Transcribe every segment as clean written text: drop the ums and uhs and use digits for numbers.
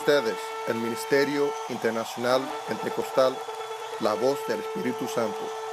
ustedes el Ministerio Internacional Pentecostal, la voz del Espíritu Santo.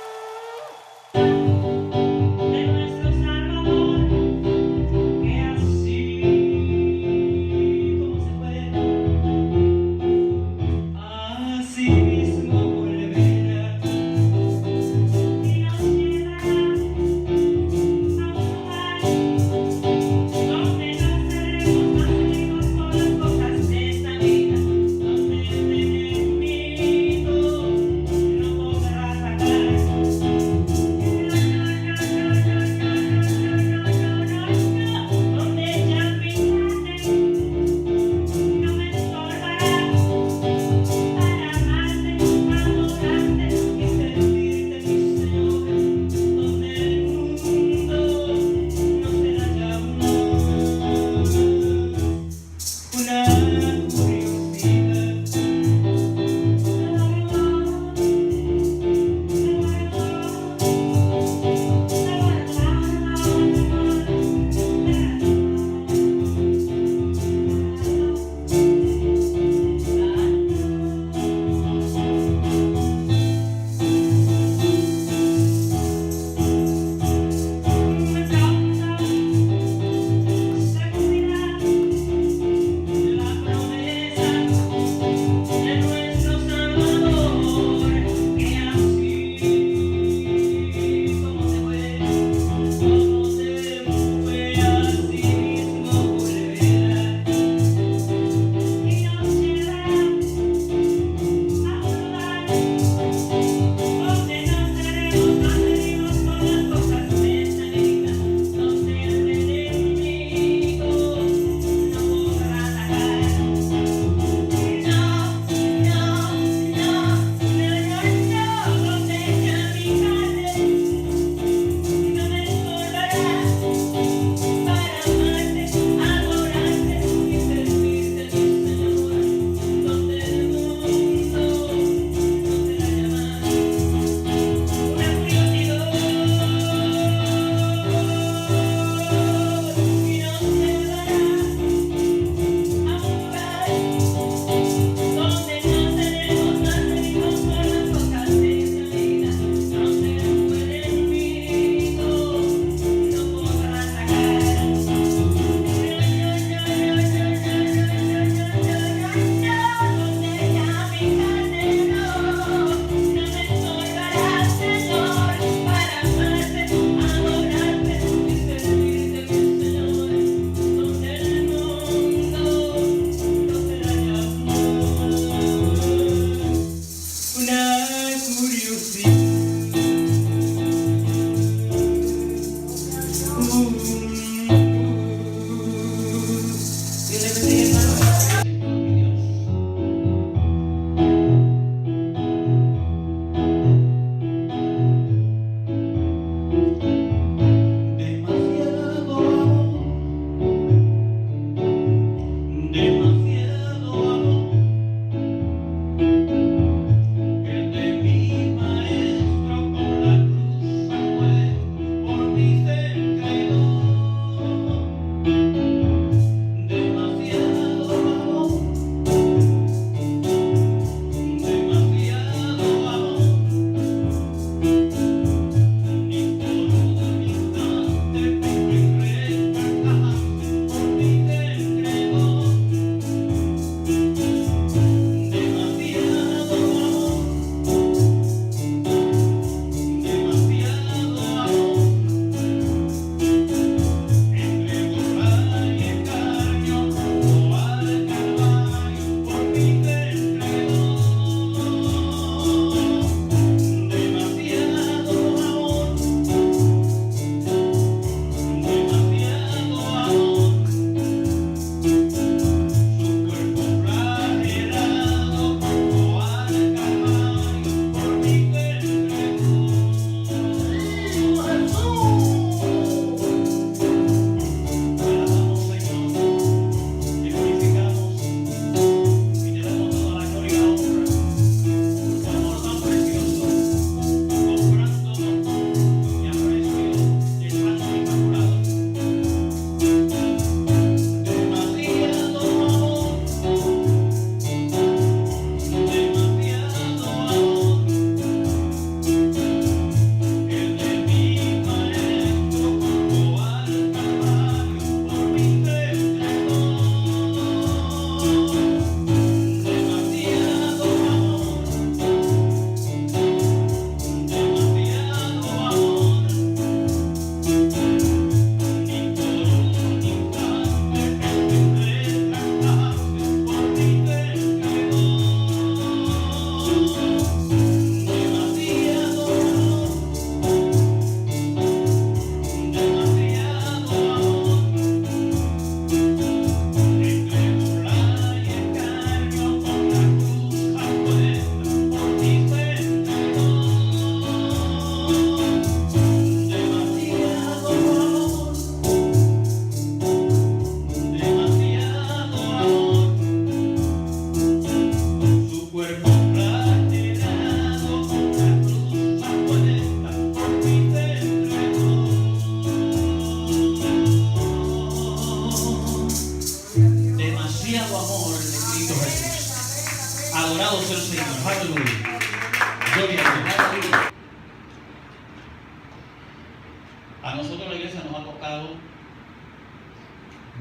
tocado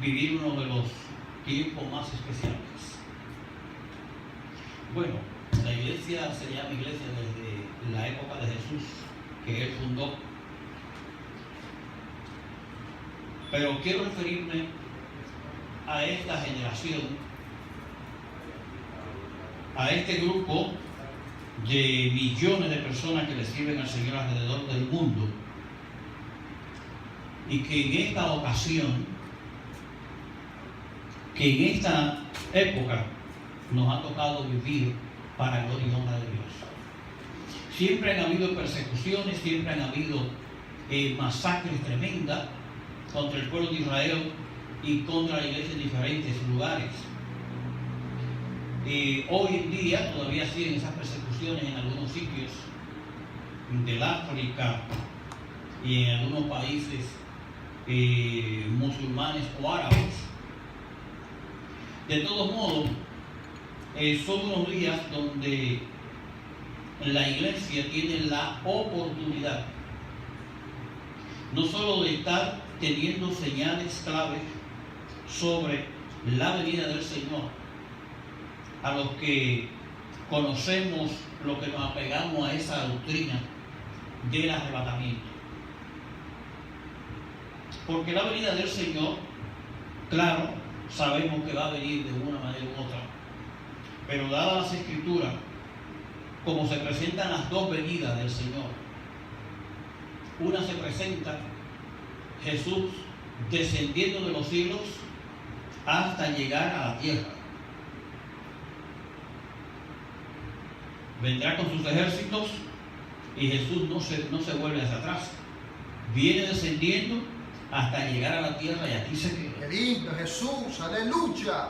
vivir uno de los tiempos más especiales. Bueno, la iglesia se llama iglesia desde la época de Jesús, que él fundó. Pero quiero referirme a esta generación, a este grupo de millones de personas que le sirven al Señor alrededor del mundo, y que en esta ocasión, que en esta época nos ha tocado vivir para gloria y honra de Dios. Siempre han habido persecuciones, siempre han habido masacres tremendas contra el pueblo de Israel y contra la iglesia en diferentes lugares. Hoy en día todavía siguen esas persecuciones en algunos sitios del África y en algunos países musulmanes o árabes. De todos modos, son unos días donde la iglesia tiene la oportunidad no solo de estar teniendo señales claves sobre la venida del Señor, a los que conocemos, lo que nos apegamos a esa doctrina del arrebatamiento. Porque la venida del Señor, claro, sabemos que va a venir de una manera u otra, pero dadas las Escrituras, como se presentan las dos venidas del Señor, una se presenta Jesús descendiendo de los cielos hasta llegar a la tierra. Vendrá con sus ejércitos y Jesús no se vuelve hacia atrás. Viene descendiendo hasta llegar a la tierra y aquí se queda. ¡Qué lindo, Jesús! ¡Aleluya!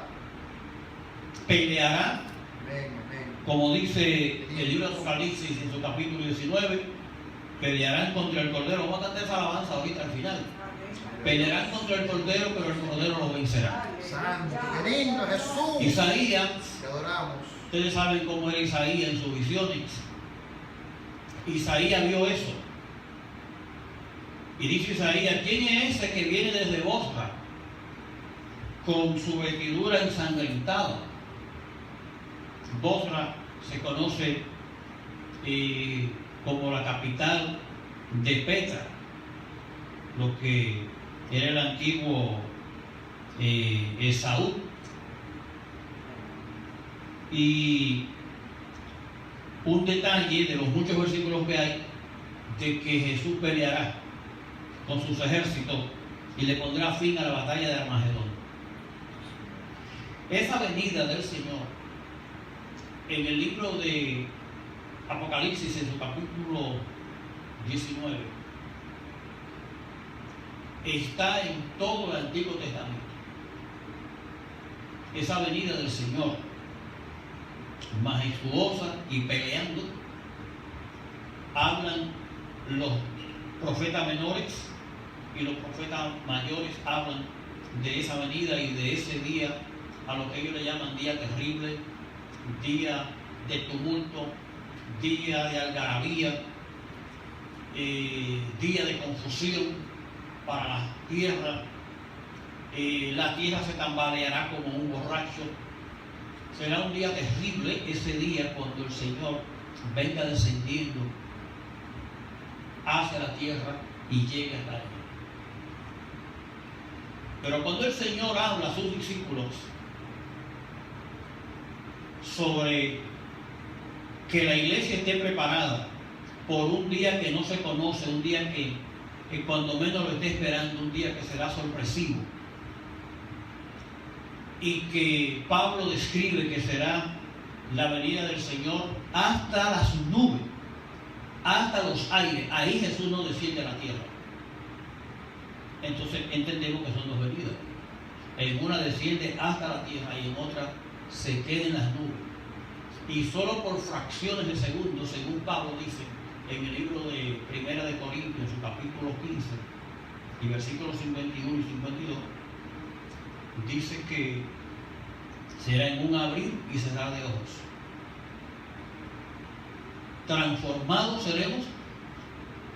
Peleará, Amén, amén. como dice el libro de Apocalipsis en su capítulo 19, pelearán contra el Cordero. Vamos a cantar esa alabanza ahorita al final. Pelearán contra el Cordero, pero el Cordero los vencerá. ¡Santo! ¡Qué lindo, Jesús! Isaías, Te adoramos. ustedes saben cómo era Isaías en sus visiones. Isaías vio eso. Y dice Isaías: ¿quién es ese que viene desde Bosra con su vestidura ensangrentada? Bosra se conoce como la capital de Petra, lo que era el antiguo Esaú. Y un detalle de los muchos versículos que hay, de que Jesús peleará con sus ejércitos y le pondrá fin a la batalla de Armagedón. Esa venida del Señor, en el libro de Apocalipsis, en su capítulo 19, está en todo el Antiguo Testamento. Esa venida del Señor, majestuosa y peleando, hablan los profetas menores y los profetas mayores, hablan de esa venida y de ese día, a lo que ellos le llaman día terrible, día de tumulto, día de algarabía, día de confusión para la tierra. La tierra se tambaleará como un borracho. Será un día terrible ese día cuando el Señor venga descendiendo hacia la tierra y llegue hasta allí. Pero cuando el Señor habla a sus discípulos sobre que la iglesia esté preparada por un día que no se conoce, un día que cuando menos lo esté esperando, un día que será sorpresivo, y que Pablo describe que será la venida del Señor hasta las nubes, hasta los aires. Ahí Jesús no desciende a la tierra. Entonces entendemos que son dos venidas. En una desciende hasta la tierra y en otra se queda en las nubes. Y solo por fracciones de segundos, según Pablo dice en el libro de Primera de Corintios, en su capítulo 15 y versículos 51 y 52, dice que será en un abrir y cerrar de ojos. Transformados seremos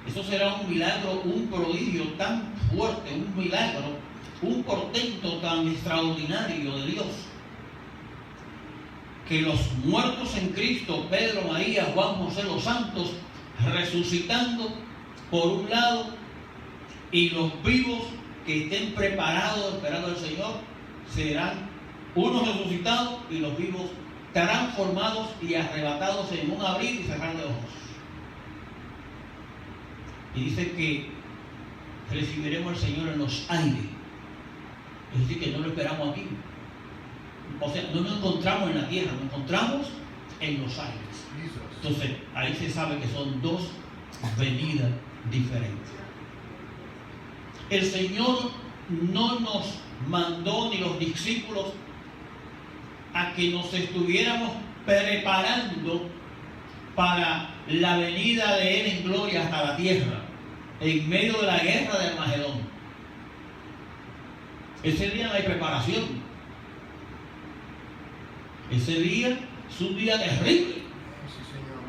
Eso será un milagro, un prodigio tan fuerte, un milagro, un portento tan extraordinario de Dios, que los muertos en Cristo, Pedro, María, Juan, José, los santos, resucitando por un lado, y los vivos que estén preparados esperando al Señor, serán unos resucitados y los vivos transformados y arrebatados en un abrir y cerrar de ojos. Y dice que recibiremos al Señor en los aires. Es decir, que no lo esperamos aquí. O sea, no nos encontramos en la tierra, nos encontramos en los aires. Entonces, ahí se sabe que son dos venidas diferentes. El Señor no nos mandó, ni los discípulos, a que nos estuviéramos preparando para la venida de Él en gloria hasta la tierra, en medio de la guerra de Armagedón. Ese día no hay preparación. Ese día es un día terrible. Sí, Señor.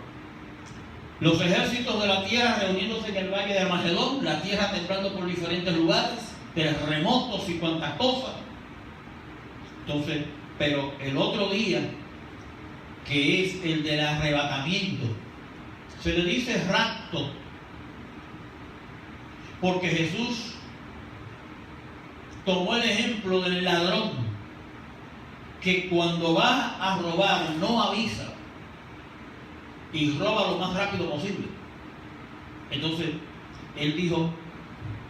Los ejércitos de la tierra reuniéndose en el valle de Armagedón, la tierra temblando por diferentes lugares, terremotos y cuantas cosas. Entonces, pero el otro día, que es el del arrebatamiento, se le dice rapto, porque Jesús tomó el ejemplo del ladrón, que cuando va a robar no avisa y roba lo más rápido posible. Entonces, él dijo,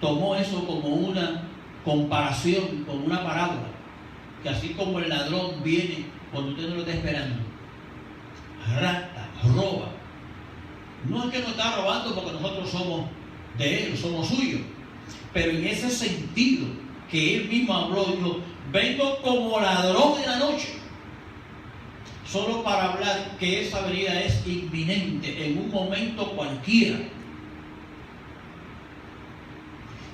tomó eso como una comparación, como una parábola, que así como el ladrón viene cuando usted no lo está esperando, rapta, roba. No es que nos está robando porque nosotros somos de él, somos suyos, pero en ese sentido que él mismo habló, dijo, vengo como ladrón en la noche, solo para hablar que esa venida es inminente, en un momento cualquiera.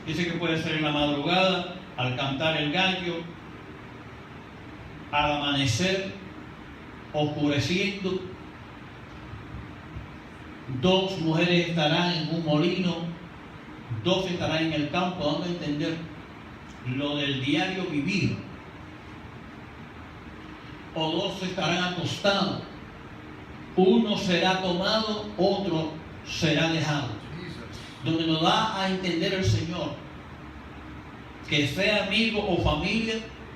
Dice que puede ser en la madrugada, al cantar el gallo, al amanecer, oscureciendo. Dos mujeres estarán en un molino, dos estarán en el campo, dando a entender lo del diario vivir. O dos estarán acostados, uno será tomado, otro será dejado. Donde nos da a entender el Señor que sea amigo o familia,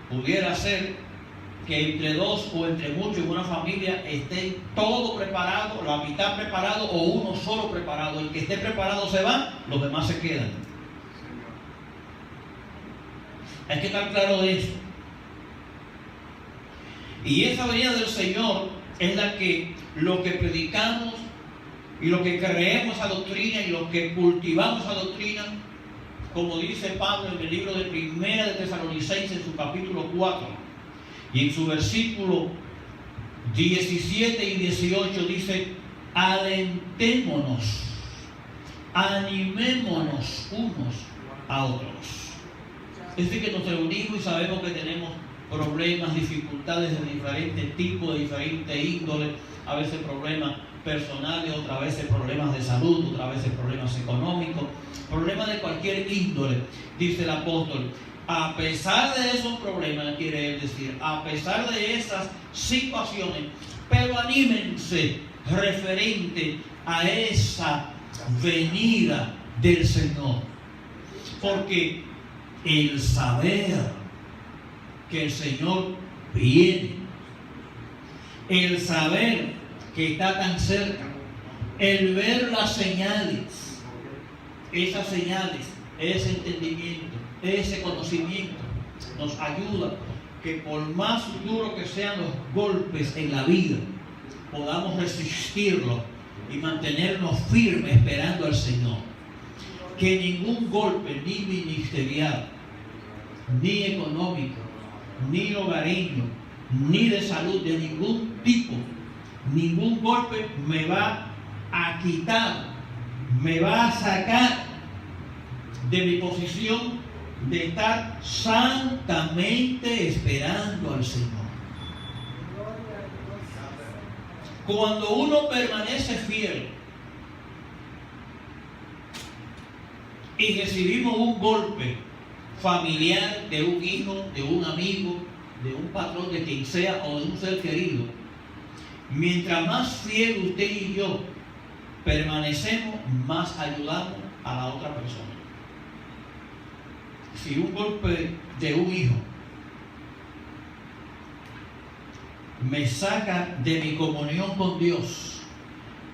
pudiera ser que entre dos o entre muchos en una familia esté todo preparado, la mitad preparado o uno solo preparado. El que esté preparado se va, los demás se quedan. Hay que estar claro de eso. Y esa venida del Señor es la que lo que predicamos y lo que creemos esa doctrina y lo que cultivamos esa doctrina, como dice Pablo en el libro de Primera de Tesalonicenses, en su capítulo 4, y en su versículo 17 y 18 dice, alentémonos, animémonos unos a otros. Es decir, que nos reunimos y sabemos que tenemos problemas, dificultades de diferentes tipos, de diferentes índoles, a veces problemas personales, otras veces problemas de salud, otras veces problemas económicos, problemas de cualquier índole. Dice el apóstol, a pesar de esos problemas, quiere él decir, a pesar de esas situaciones, pero anímense referente a esa venida del Señor, porque el saber que el Señor viene, el saber que está tan cerca, el ver las señales, esas señales, ese entendimiento, ese conocimiento nos ayuda que por más duros que sean los golpes en la vida, podamos resistirlos y mantenernos firmes esperando al Señor. Que ningún golpe, ni ministerial, ni económico, ni hogareño, ni de salud, de ningún tipo, ningún golpe me va a quitar, me va a sacar de mi posición de estar santamente esperando al Señor. Cuando uno permanece fiel, y recibimos un golpe familiar de un hijo, de un amigo, de un patrón, de quien sea, o de un ser querido, mientras más fiel usted y yo permanecemos, más ayudamos a la otra persona. Si un golpe de un hijo me saca de mi comunión con Dios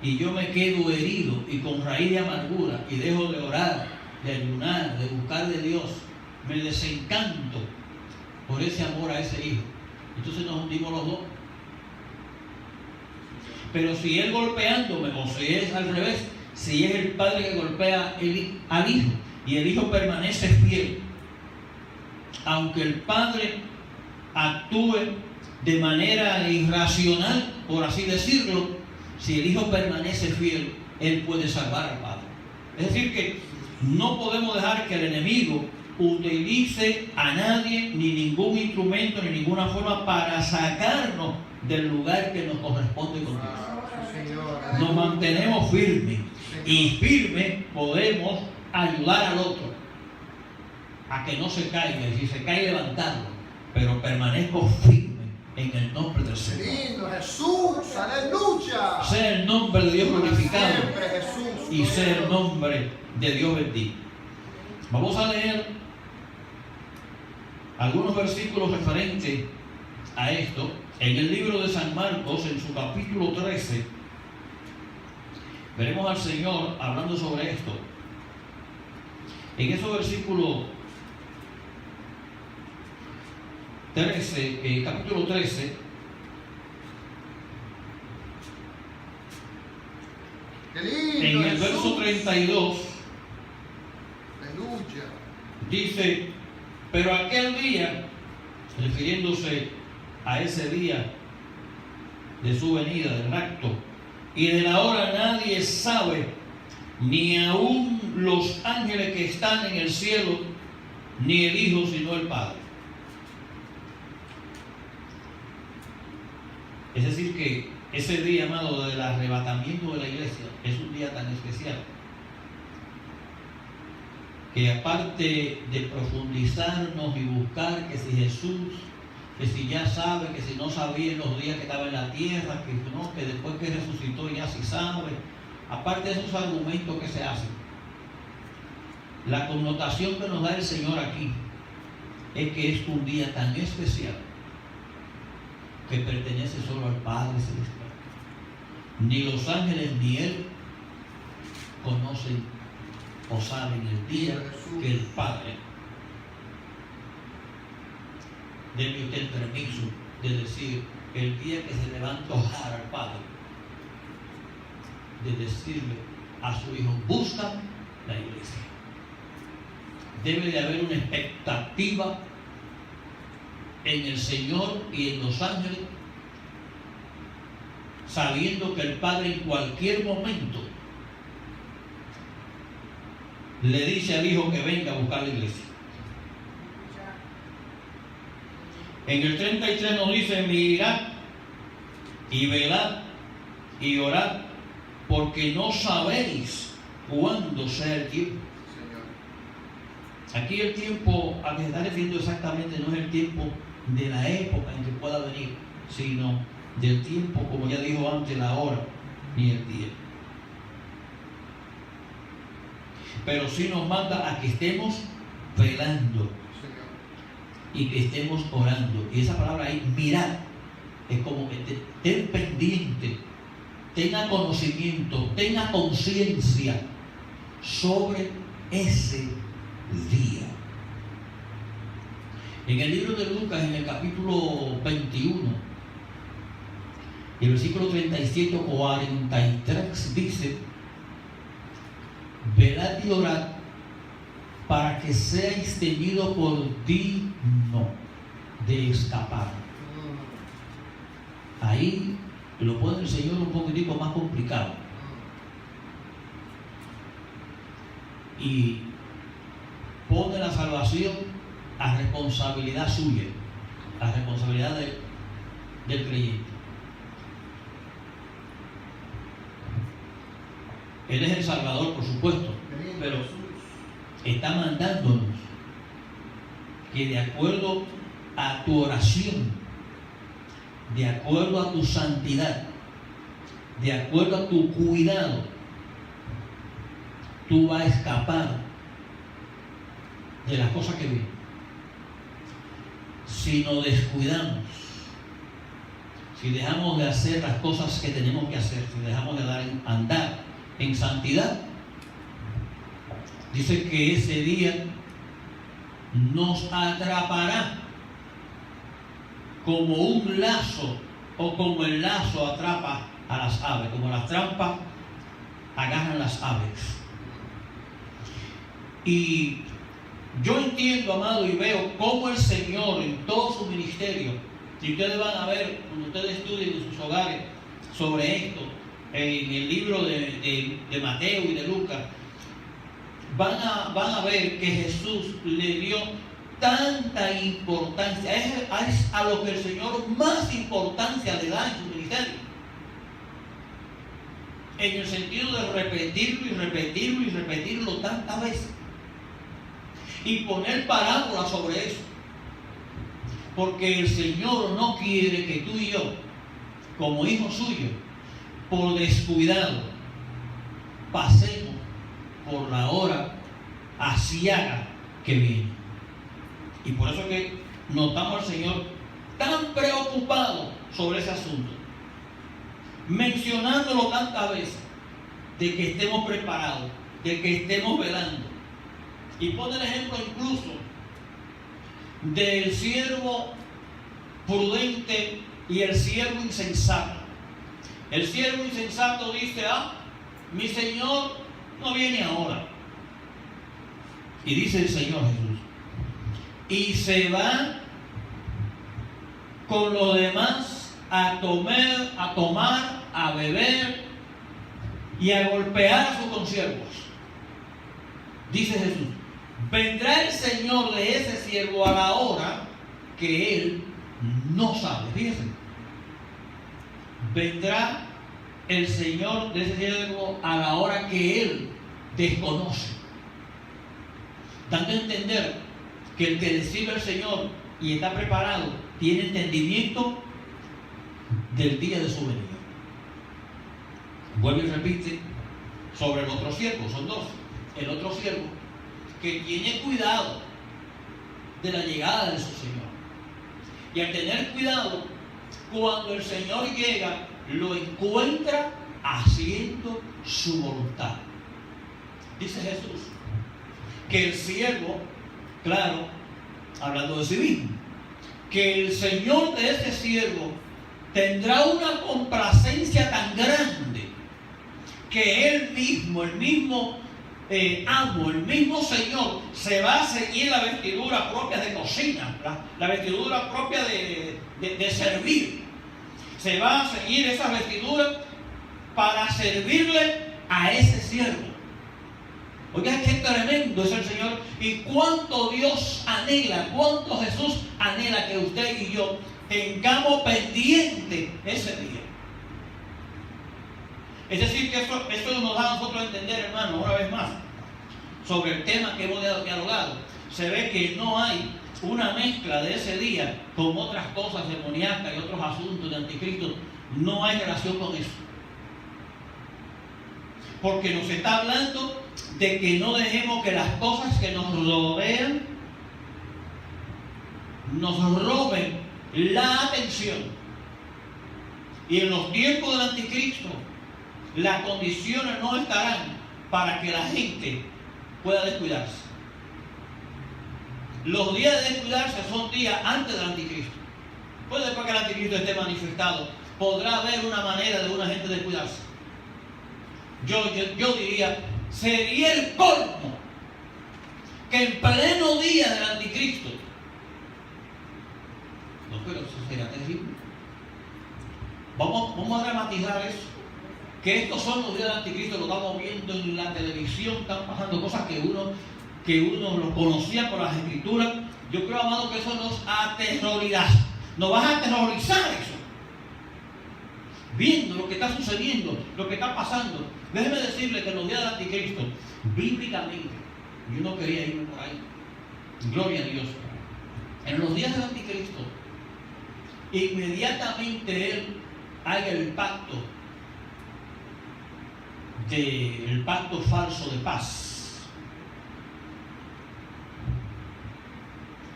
y yo me quedo herido y con raíz de amargura y dejo de orar, de ayunar, de buscar de Dios, me desencanto por ese amor a ese hijo, entonces nos hundimos los dos. Pero si él golpeándome, o si es al revés, si es el padre que golpea al hijo y el hijo permanece fiel, aunque el padre actúe de manera irracional, por así decirlo, si el hijo permanece fiel, él puede salvar al padre. Es decir que no podemos dejar que el enemigo utilice a nadie, ni ningún instrumento, ni ninguna forma para sacarnos del lugar que nos corresponde con Dios. Nos mantenemos firmes, y firmes podemos ayudar al otro a que no se caiga, y si se cae levantarlo, pero permanezco firme en el nombre del Señor. Lindo Jesús, aleluya. Sea el nombre de Dios glorificado Siempre Jesús, y sea el nombre de Dios bendito. Vamos a leer algunos versículos referentes a esto en el libro de San Marcos, en su capítulo 13. Veremos al Señor hablando sobre esto. En esos versículos 13, capítulo 13, qué lindo, en el Jesús. verso 32, Aleluya. dice: pero aquel día, refiriéndose a ese día de su venida, del rapto, y de la hora nadie sabe, ni aun los ángeles que están en el cielo, ni el Hijo, sino el Padre. Es decir que ese día, amado, del arrebatamiento de la iglesia, es un día tan especial que, aparte de profundizarnos y buscar que si Jesús, que si ya sabe, que si no sabía en los días que estaba en la tierra, que no, que después que resucitó ya sí sabe, aparte de esos argumentos que se hacen, la connotación que nos da el Señor aquí es que es un día tan especial que pertenece solo al Padre Celestial. Ni los ángeles ni Él conocen o saben el día que el Padre, denme usted el permiso de decir, el día que se le va a antojar al Padre de decirle a su Hijo: busca la iglesia. Debe de haber una expectativa en el Señor y en los ángeles, sabiendo que el Padre en cualquier momento le dice al Hijo que venga a buscar la iglesia. En el 33 nos dice: mirad y velad y orad, porque no sabéis cuándo sea el tiempo. Aquí el tiempo al que se está refiriendo exactamente no es el tiempo de la época en que pueda venir, sino del tiempo, como ya dijo antes, la hora ni el día. Pero sí nos manda a que estemos velando y que estemos orando. Y esa palabra ahí, mirar, es como que ten pendiente, tenga conocimiento, tenga conciencia sobre ese día. En el libro de Lucas, en el capítulo 21, el versículo 37 o 43 dice: velad y orad para que seáis tenidos por digno de escapar. Ahí lo pone el Señor un poquitico más complicado. Y pone la salvación a responsabilidad suya, a responsabilidad del creyente. Él es el Salvador, por supuesto, pero está mandándonos que de acuerdo a tu oración, de acuerdo a tu santidad, de acuerdo a tu cuidado, tú vas a escapar de las cosas que vienen. Si nos descuidamos, si dejamos de hacer las cosas que tenemos que hacer, si dejamos de andar en santidad, dice que ese día nos atrapará como un lazo, o como el lazo atrapa a las aves, como las trampas agarran las aves. Y yo entiendo, amado, y veo cómo el Señor en todo su ministerio, y ustedes van a ver cuando ustedes estudien en sus hogares sobre esto, en el libro de Mateo y de Lucas, van a ver que Jesús le dio tanta importancia, es a lo que el Señor más importancia le da en su ministerio, en el sentido de repetirlo y repetirlo y repetirlo tantas veces y poner parábolas sobre eso, porque el Señor no quiere que tú y yo, como hijos suyos, por descuidado, pasemos por la hora aciaga que viene. Y por eso que notamos al Señor tan preocupado sobre ese asunto, mencionándolo tantas veces, de que estemos preparados, de que estemos velando. Y pone el ejemplo incluso del siervo prudente y el siervo insensato. El siervo insensato dice: mi Señor no viene ahora. Y dice el Señor Jesús: y se va con los demás a tomar, a beber y a golpear a sus consiervos. Dice Jesús: vendrá el Señor de ese siervo a la hora que él no sabe. Fíjense, vendrá el Señor de ese siervo a la hora que él desconoce, dando a entender que el que recibe al Señor y está preparado tiene entendimiento del día de su venida. Vuelve y repite sobre el otro siervo, son dos. El otro siervo que tiene cuidado de la llegada de su Señor, y al tener cuidado, cuando el Señor llega, lo encuentra haciendo su voluntad. Dice Jesús que el siervo, claro, hablando de sí mismo, que el Señor de ese siervo tendrá una complacencia tan grande que él mismo, el mismo amo, el mismo Señor, se va a seguir la vestidura propia de cocina, la vestidura propia de servir. Se va a seguir esa vestidura para servirle a ese siervo. Oiga, qué tremendo es el Señor, y cuánto Dios anhela, cuánto Jesús anhela que usted y yo tengamos pendiente ese día. Es decir, que esto nos da a nosotros a entender, hermano, una vez más, sobre el tema que hemos dialogado. Se ve que no hay una mezcla de ese día con otras cosas demoníacas y otros asuntos de anticristo. No hay relación con eso. Porque nos está hablando de que no dejemos que las cosas que nos rodean nos roben la atención. Y en los tiempos del anticristo, las condiciones no estarán para que la gente pueda descuidarse. Los días de descuidarse son días antes del anticristo. Pues después que el anticristo esté manifestado, podrá haber una manera de una gente descuidarse. Yo diría, sería el colmo que en pleno día del anticristo, no, pero eso sería terrible. Vamos a dramatizar eso, que estos son los días del anticristo, lo estamos viendo en la televisión, están pasando cosas que uno lo conocía por las escrituras. Yo creo, amado, que eso nos aterrorizará, nos va a aterrorizar eso, viendo lo que está sucediendo, lo que está pasando. Déjeme decirle que en los días del anticristo, bíblicamente, Yo no quería irme por ahí. Gloria a Dios. En los días del anticristo, inmediatamente él haga el pacto falso de paz.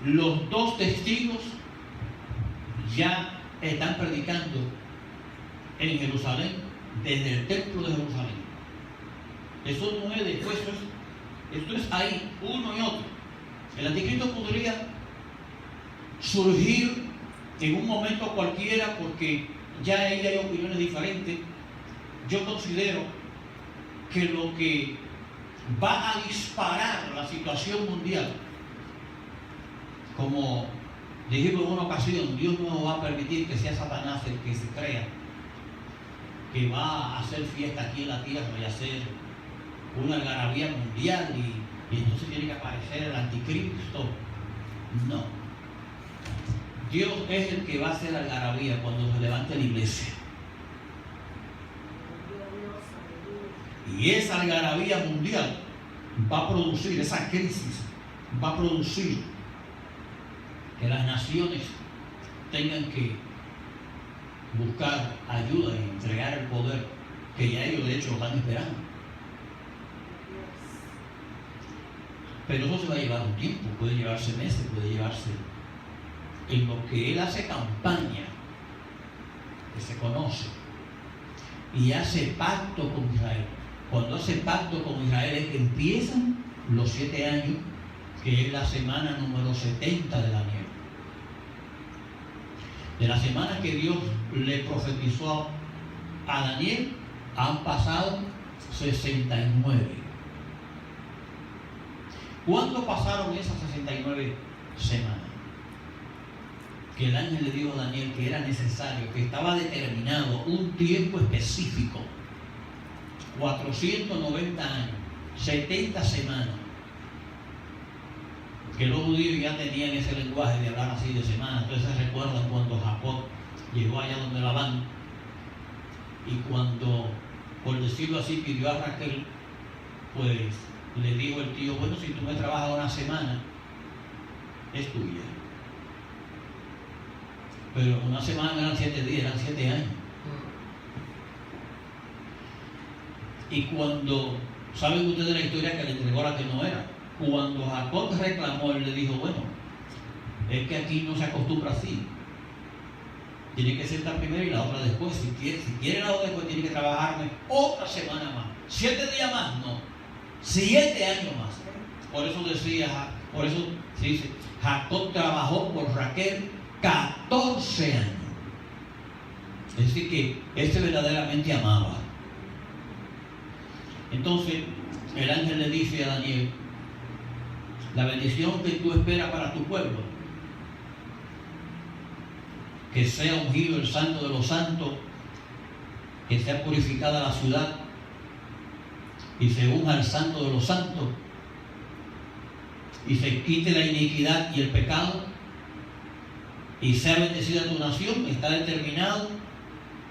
Los dos testigos ya están predicando en Jerusalén, desde el templo de Jerusalén. Eso no es después, esto es ahí, uno y otro. El anticristo podría surgir en un momento cualquiera porque ya ahí hay opiniones diferentes. Yo considero que lo que va a disparar la situación mundial, como dijimos en una ocasión, Dios no va a permitir que sea Satanás el que se crea que va a hacer fiesta aquí en la tierra y hacer una algarabía mundial y entonces tiene que aparecer el anticristo. No. Dios es el que va a hacer algarabía cuando se levante la iglesia. Y esa algarabía mundial va a producir, esa crisis va a producir que las naciones tengan que buscar ayuda y entregar el poder que ya ellos de hecho lo están esperando. Pero eso se va a llevar un tiempo, puede llevarse meses, puede llevarse. En lo que él hace campaña, que se conoce, y hace pacto con Israel. Cuando hace pacto con Israel es que empiezan los 7 años, que es la semana número 70 de Daniel. De la semana que Dios le profetizó a Daniel, han pasado 69. ¿Cuándo pasaron esas 69 semanas? Que el ángel le dijo a Daniel que era necesario, que estaba determinado un tiempo específico, 490 años, 70 semanas, que los judíos ya tenían ese lenguaje de hablar así de semanas. Entonces se recuerdan cuando Jacob llegó allá donde Labán y cuando, por decirlo así, pidió a Raquel, pues le dijo el tío, bueno, si tú me trabajas una semana, es tuya. Pero una semana no eran 7 días, eran 7 años. Y cuando, ¿saben ustedes la historia que le entregó la que no era? Cuando Jacob reclamó, él le dijo, bueno, es que aquí no se acostumbra así. Tiene que ser la primera y la otra después. Si quiere la otra después, tiene que trabajarme otra semana más. 7 días más, no. 7 años más. Por eso decía, por eso se dice, Jacob trabajó por Raquel 14 años. Es decir, que este verdaderamente amaba. Entonces, el ángel le dice a Daniel, la bendición que tú esperas para tu pueblo, que sea ungido el santo de los santos, que sea purificada la ciudad y se unja el santo de los santos y se quite la iniquidad y el pecado y sea bendecida tu nación, está determinado.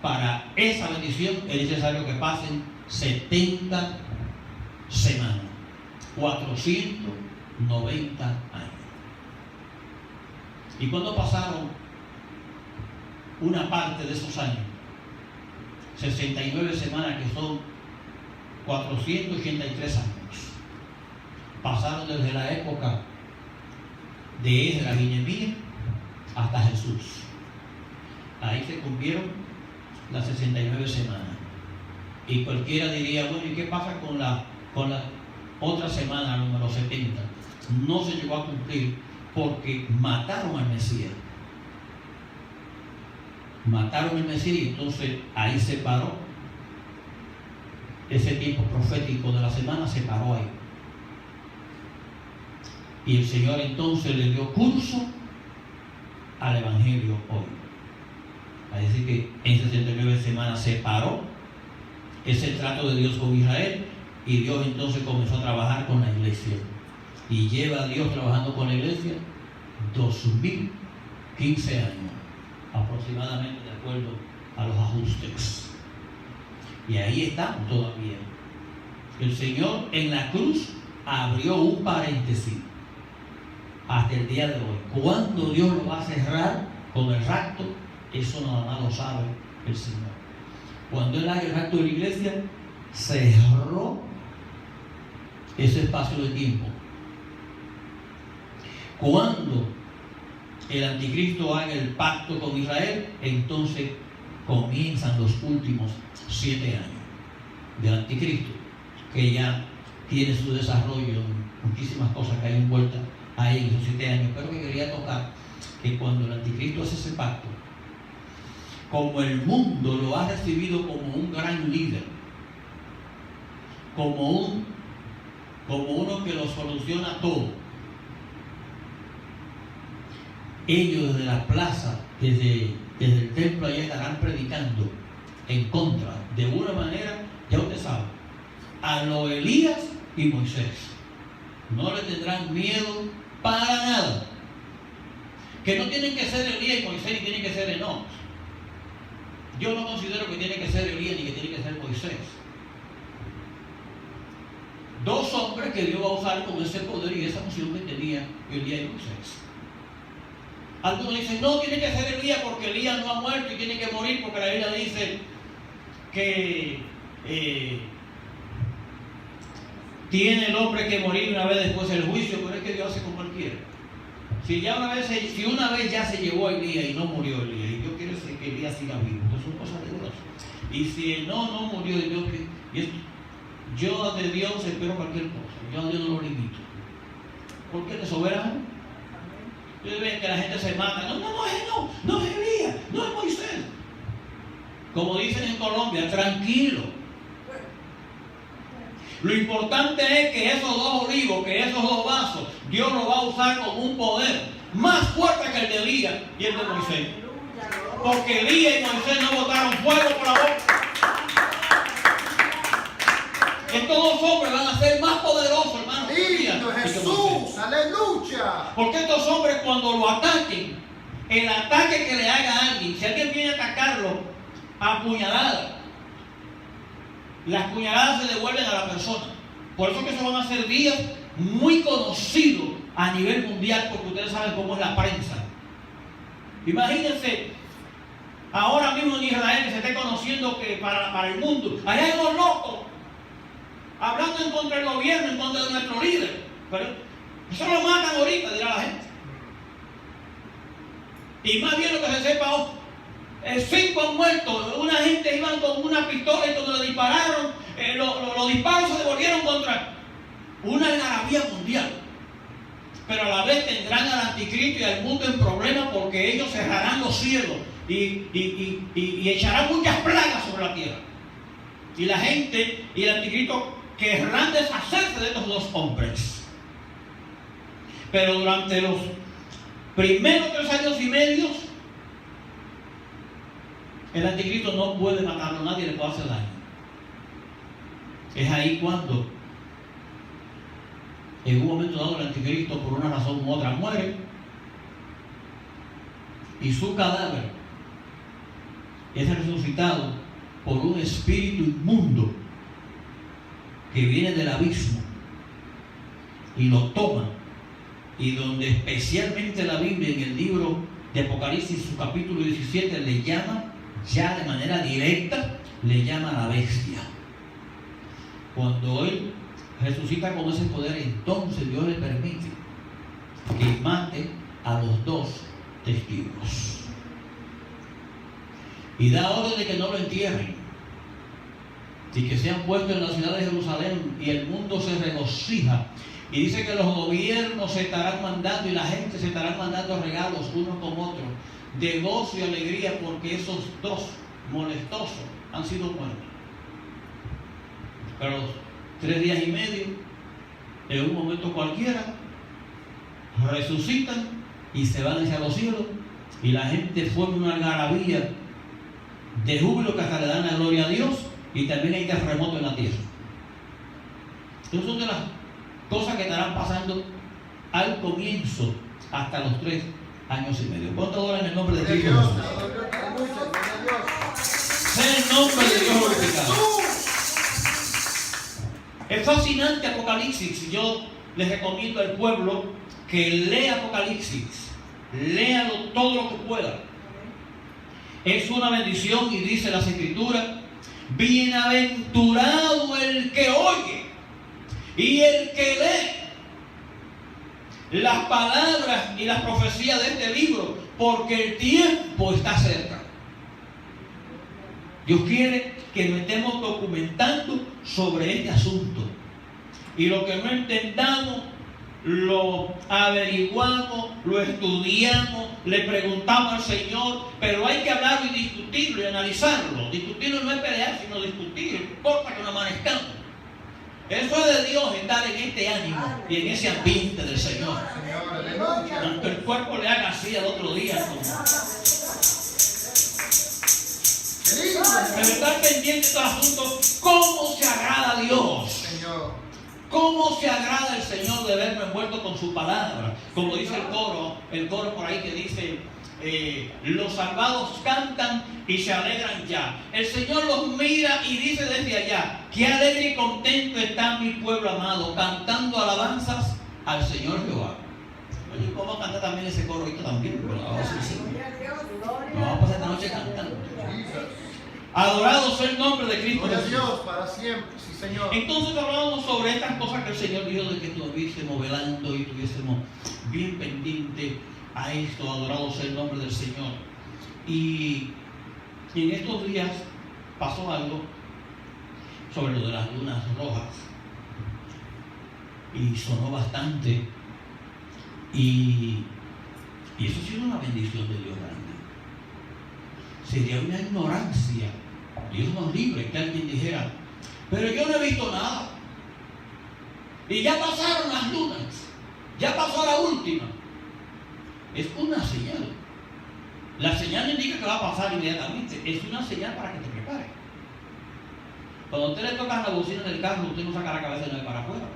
Para esa bendición es necesario que pasen 70 semanas, 490 años. Y cuando pasaron una parte de esos años, 69 semanas, que son 483 años, pasaron desde la época de Esdras y Nehemías hasta Jesús. Ahí se cumplieron las 69 semanas. Y cualquiera diría, bueno, ¿y qué pasa con la otra semana, número 70? No se llegó a cumplir porque mataron al Mesías. Mataron al Mesías y entonces ahí se paró. Ese tiempo profético de la semana se paró ahí. Y el Señor entonces le dio curso al Evangelio hoy. Es decir, que en 69 semanas se paró ese trato de Dios con Israel y Dios entonces comenzó a trabajar con la iglesia. Y lleva a Dios trabajando con la iglesia 2015 años aproximadamente, de acuerdo a los ajustes. Y ahí estamos todavía. El Señor en la cruz abrió un paréntesis hasta el día de hoy. ¿Cuándo Dios lo va a cerrar con el rapto? Eso nada más lo sabe el Señor. Cuando Él haga el rapto de la iglesia, cerró ese espacio de tiempo. Cuando el anticristo haga el pacto con Israel, entonces comienzan los últimos 7 años del anticristo, que ya tiene su desarrollo, muchísimas cosas que hay envueltas ahí en esos 7 años, pero que quería tocar que cuando el anticristo hace ese pacto, como el mundo lo ha recibido como un gran líder, como uno que lo soluciona todo, ellos desde la plaza, desde el templo allá estarán predicando en contra, de una manera, ya usted sabe, a lo Elías y Moisés. No le tendrán miedo para nada. Que no tienen que ser Elías y Moisés, ni tienen que ser Enoch. Yo no considero que tiene que ser Elías ni que tiene que ser Moisés. 2 hombres que Dios va a usar con ese poder y esa unción que tenía Elías y Moisés. Algunos dicen, no, tiene que ser Elías porque Elías no ha muerto y tiene que morir porque la Biblia dice que tiene el hombre que morir una vez después del juicio, pero es que Dios hace como Él quiere. Si una vez ya se llevó a Elías y no murió Elías, y yo quiero que Elías siga vivo, entonces son cosas de Dios. Y si no murió, yo de Dios espero cualquier cosa, yo a Dios no lo limito. ¿Por qué? ¿De soberano? Ustedes ven que la gente se mata, no es Elías, no es Moisés. Como dicen en Colombia, tranquilo. Lo importante es que esos 2 olivos, que esos 2 vasos, Dios los va a usar con un poder más fuerte que el de Elías y el de Moisés. Porque Elías y Moisés no botaron fuego por la boca. Estos 2 hombres van a ser más poderosos, hermano. Lindo Jesús, aleluya. Porque estos hombres, cuando lo ataquen, el ataque que le haga a alguien, si alguien viene a atacarlo a puñaladas, las puñaladas se devuelven a la persona. Por eso que esos van a ser días muy conocidos a nivel mundial, porque ustedes saben cómo es la prensa. Imagínense ahora mismo en Israel que se esté conociendo que para el mundo, allá hay unos locos hablando en contra del gobierno, en contra de nuestro líder. Pero eso lo matan ahorita, dirá la gente. Y más bien lo que se sepa, 5 han muerto. Una gente iban con una pistola y cuando le dispararon, los disparos se devolvieron contra una algarabía mundial. Pero a la vez tendrán al anticristo y al mundo en problemas porque ellos cerrarán los cielos y echarán muchas plagas sobre la tierra. Y la gente y el anticristo querrán deshacerse de estos 2 hombres. Pero durante los primeros 3 años y medio, el anticristo no puede matarlo, nadie le puede hacer daño. Es ahí cuando, en un momento dado, el anticristo, por una razón u otra, muere y su cadáver es resucitado por un espíritu inmundo que viene del abismo y lo toma, y donde especialmente la Biblia en el libro de Apocalipsis, su capítulo 17, le llama ya de manera directa, le llama a la bestia. Cuando Él resucita con ese poder, entonces Dios le permite que mate a los 2 testigos y da orden de que no lo entierren y que sean puestos en la ciudad de Jerusalén, y el mundo se regocija. Y dice que los gobiernos se estarán mandando y la gente se estarán mandando regalos unos con otros, de gozo y alegría, porque esos 2 molestosos han sido muertos. Pero 3 días y medio, en un momento cualquiera, resucitan y se van hacia los cielos, y la gente forma una algarabía de júbilo que hasta le dan la gloria a Dios, y también hay terremoto en la tierra. Esas son de las cosas que estarán pasando al comienzo hasta los 3 años y medio. ¿Cuánto adoran en el nombre de Cristo Jesús? Sea el nombre de Dios glorificado. Es fascinante Apocalipsis. Yo les recomiendo al pueblo que lea Apocalipsis. Léalo todo lo que pueda. Es una bendición y dice las Escrituras: bienaventurado el que oye y el que lee las palabras y las profecías de este libro, porque el tiempo está cerca. Dios quiere que nos estemos documentando sobre este asunto. Y lo que no entendamos, lo averiguamos, lo estudiamos, le preguntamos al Señor, pero hay que hablarlo y discutirlo y analizarlo. Discutirlo no es pelear, sino discutir, no importa que nos amanezcamos. Eso es de Dios, estar en este ánimo y en ese ambiente del Señor. Aunque el cuerpo le haga así al otro día. Pero estar pendiente de estos asuntos, ¿cómo se agrada a Dios? ¿Cómo se agrada el Señor de vernos envuelto con su palabra? Como dice el coro por ahí que dice: los salvados cantan y se alegran ya. El Señor los mira y dice desde allá: qué alegre y contento está mi pueblo amado, cantando alabanzas al Señor Jehová. Oye, ¿cómo canta también ese coro ahorita también? Pero vamos a pasar esta noche cantando. Adorado sea el nombre de Cristo Jesús. Dios para siempre, sí, Señor. Entonces hablábamos sobre estas cosas que el Señor dijo de que estuviésemos velando y estuviésemos bien pendientes a esto. Adorado sea el nombre del Señor. Y en estos días pasó algo sobre lo de las lunas rojas. Y sonó bastante. Y eso ha sido una bendición de Dios grande. Sería una ignorancia, Dios nos libre, que alguien dijera: pero yo no he visto nada. Y ya pasaron las lunas, ya pasó la última. Es una señal. La señal no indica que va a pasar inmediatamente, es una señal para que te prepares. Cuando a usted le toca la bocina del carro, usted no saca la cabeza y no ve para afuera.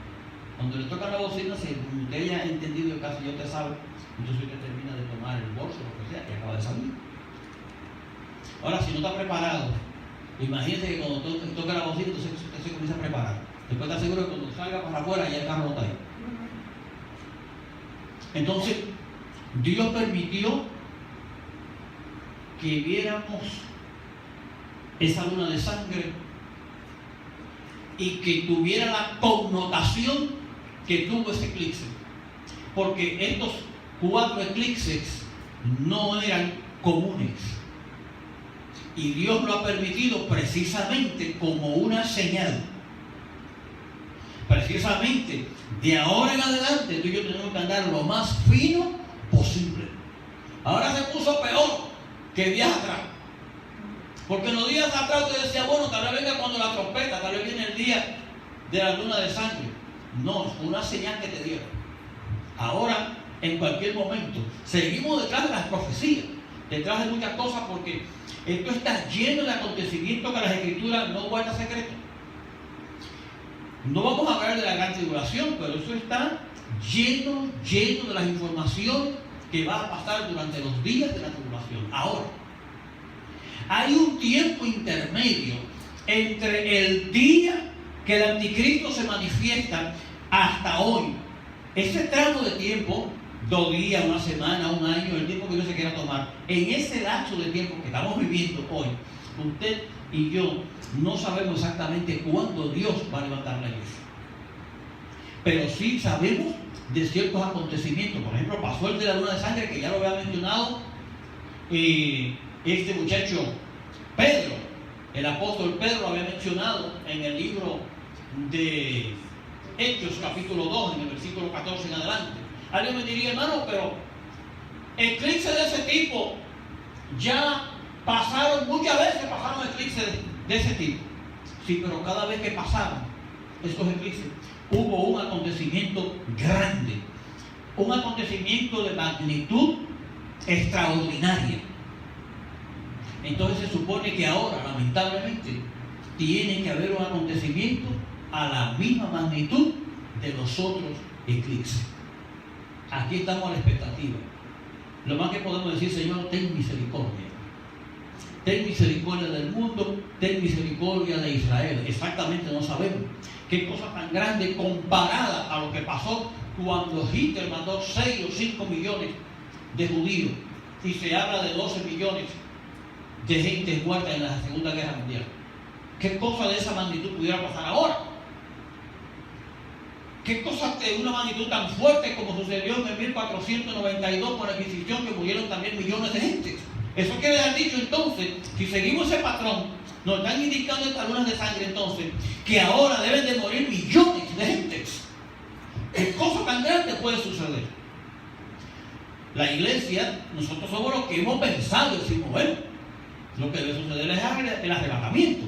Cuando le toca la bocina, si usted ya ha entendido el caso y usted sabe, entonces usted termina de tomar el bolso, lo que sea, que acaba de salir. Ahora, si no está preparado, imagínese que cuando toca la bocina, entonces usted se comienza a preparar. Después está seguro que cuando salga para afuera, ya el carro no está ahí. Entonces, Dios permitió que viéramos esa luna de sangre y que tuviera la connotación que tuvo ese eclipse. Porque estos 4 eclipses no eran comunes. Y Dios lo ha permitido precisamente como una señal. Precisamente de ahora en adelante tú y yo tenemos que andar lo más fino posible. Ahora se puso peor que días atrás. Porque en los días atrás usted decía: bueno, tal vez venga cuando la trompeta, tal vez viene el día de la luna de sangre. No, es una señal que te dieron. Ahora, en cualquier momento, seguimos detrás de las profecías, detrás de muchas cosas, porque esto está lleno de acontecimientos que las Escrituras no guardan secreto. No vamos a hablar de la gran tribulación, pero eso está lleno de las informaciones que va a pasar durante los días de la tribulación. Ahora, hay un tiempo intermedio entre el día que el anticristo se manifiesta hasta hoy. Ese tramo de tiempo, 2 días, 1 semana, 1 año, el tiempo que Dios se quiera tomar, en ese lapso de tiempo que estamos viviendo hoy, usted y yo no sabemos exactamente cuándo Dios va a levantar la iglesia. Pero sí sabemos de ciertos acontecimientos. Por ejemplo, pasó el de la luna de sangre, que ya lo había mencionado este muchacho Pedro. El apóstol Pedro lo había mencionado en el libro de Hechos, capítulo 2, en el versículo 14 en adelante. Alguien me diría: hermano, pero eclipses de ese tipo ya pasaron, muchas veces pasaron eclipses de ese tipo. Sí, pero cada vez que pasaron estos eclipses, hubo un acontecimiento grande, un acontecimiento de magnitud extraordinaria. Entonces se supone que ahora, lamentablemente, tiene que haber un acontecimiento a la misma magnitud de los otros eclipses. Aquí estamos a la expectativa. Lo más que podemos decir: Señor, ten misericordia. ten misericordia del mundo, ten misericordia de Israel. Exactamente no sabemos qué cosa tan grande comparada a lo que pasó cuando Hitler mandó 6 o 5 millones de judíos y se habla de 12 millones de gente muerta en la Segunda Guerra Mundial. ¿Qué cosa de esa magnitud pudiera pasar ahora? ¿Qué cosa de una magnitud tan fuerte como sucedió en el 1492 con la Inquisición, que murieron también millones de gente? Eso quiere haber dicho entonces, si seguimos ese patrón, nos están indicando estas lunas de sangre entonces, que ahora deben de morir millones de gente. ¿Qué cosa tan grande puede suceder? La iglesia, nosotros somos los que hemos pensado, decimos, bueno, lo que debe suceder es el arrebatamiento.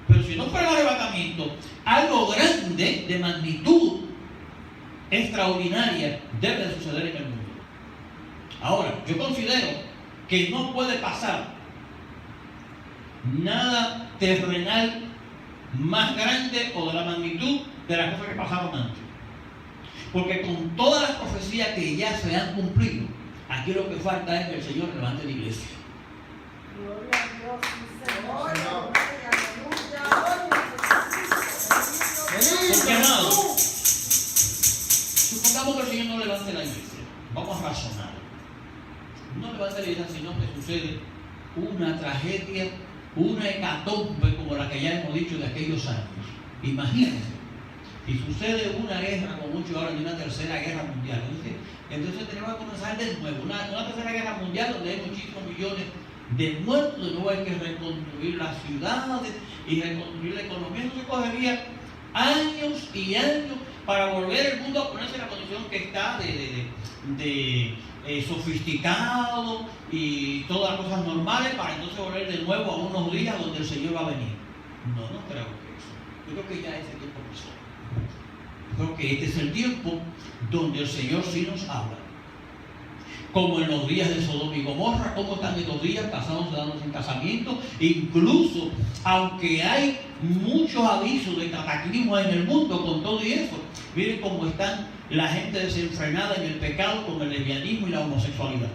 Pero si no fuera el arrebatamiento, algo grande de magnitud extraordinaria debe de suceder en el mundo. Ahora, yo considero que no puede pasar nada terrenal más grande o de la magnitud de las cosas que pasaron antes. Porque con todas las profecías que ya se han cumplido, aquí lo que falta es que el Señor levante la iglesia. Gloria a Dios, Señor. Señor. Porque amado, supongamos que el Señor no levante la iglesia. Vamos a razonar. No levanta la iglesia, sino que sucede una tragedia, una hecatombe como la que ya hemos dicho de aquellos años. Imagínense, si sucede una guerra, como mucho ahora, de una tercera guerra mundial, entonces tenemos que comenzar de nuevo, una tercera guerra mundial donde hay muchísimos millones de muertos. De nuevo hay que reconstruir las ciudades y reconstruir la economía. Eso se cogería años y años para volver el mundo a ponerse en la condición que está de sofisticado y todas las cosas normales, para entonces volver de nuevo a unos días donde el Señor va a venir. No creo que eso. Yo creo que ya ese tiempo pasó. Yo creo que este es el tiempo donde el Señor sí nos habla. Como en los días de Sodoma y Gomorra, como están estos días, casados, dándose en casamiento. Incluso, aunque hay muchos avisos de cataclismo en el mundo con todo y eso, miren cómo están la gente desenfrenada en el pecado con el lesbianismo y la homosexualidad.